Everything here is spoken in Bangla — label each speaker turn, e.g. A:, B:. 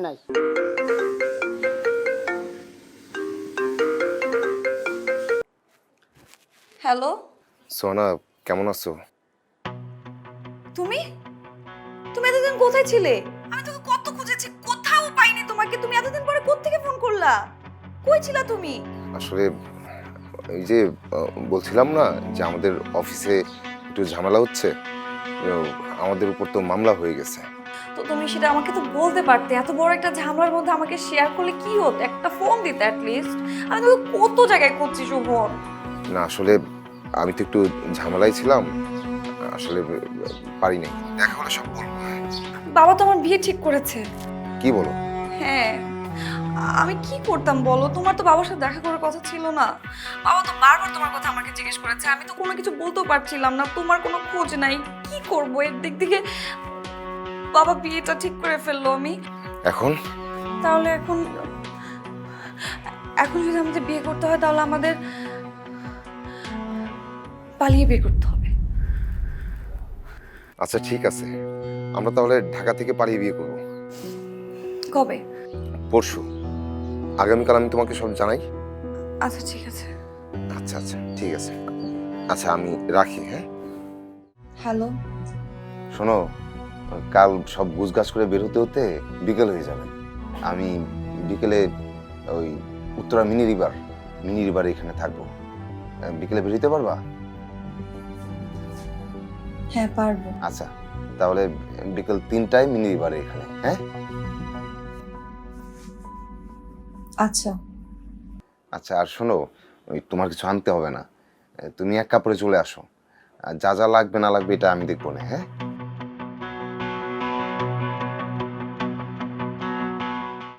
A: নাই।
B: হ্যালো,
C: সোনা, কেমন আছো?
B: তুমি তুমি এতদিন কোথায় ছিলে? আমি তোকে কত খুঁজেছি, কোথাও পাইনি তোমাকে। তুমি এতদিন পরে কোত্থেকে ফোন করলা? কই ছিলা তুমি?
C: আসলে এই যে বলছিলাম না যে আমাদের অফিসে একটু ঝামেলা হচ্ছে। আমাদের উপর তো মামলা হয়ে গেছে।
B: তো তুমি সেটা আমাকে তো বলতে পারতে। এত বড় একটা ঝামেলার মধ্যে আমাকে শেয়ার করলে কি হতো? একটা ফোন দিতে অ্যাটলিস্ট। আমি তোকে কত জায়গায় খুঁজছি শোভন।
C: না আসলে আমি তো একটু ঝামেলায় ছিলাম, আসলে পারি নাই। দেখা হলে সব বলবো।
B: বাবা তো আমার বিয়ে ঠিক করেছে।
C: কি বলো?
B: হ্যাঁ, আমি কি করতাম বলো? তোমার তো বাবার সাথে দেখা করার কথা ছিল না? বাবা তো বারবার তোমার কথা আমাকে জিজ্ঞেস করেছে, আমি তো কোনো কিছু বলতেও পারছিলাম না। তোমার কোনো খোঁজ নাই, কি করবো? এর দিক থেকে বাবা বিয়েটা ঠিক করে ফেললো। আমি
C: এখন
B: তাহলে এখন এখন যদি আমাদের বিয়ে করতে হয় তাহলে আমাদের পালিয়ে বিয়ে করতে হবে।
C: আচ্ছা ঠিক আছে, আমরা তাহলে ঢাকা থেকে পালিয়ে বিয়ে করবো।
B: কবে?
C: পরশু, আগামীকাল আমি তোমাকে সব জানাই।
B: আচ্ছা ঠিক আছে।
C: আচ্ছা আচ্ছা ঠিক আছে। আচ্ছা আমি রাখি, হ্যাঁ?
B: হ্যালো।
C: শোনো, কাল সব গুছগাছ করে বের হতে হতে বিকেল হয়ে যাবে। আমি বিকেলে ওই উত্তরা মিনি রিভার এখানে থাকবো। বিকেলে বেরোতে পারবা?
B: হ্যাঁ পারবো।
C: আচ্ছা, তাহলে বিকেল 3টায় মিনি রিভারে এখানে, হ্যাঁ?
B: আচ্ছা।
C: আচ্ছা আর শোনো, ওই তোমার কিছু আনতে হবে না, তুমি এক কাপড়ে চলে আসো। আর যা যা লাগবে না লাগবে এটা আমি দেখবো না, হ্যাঁ?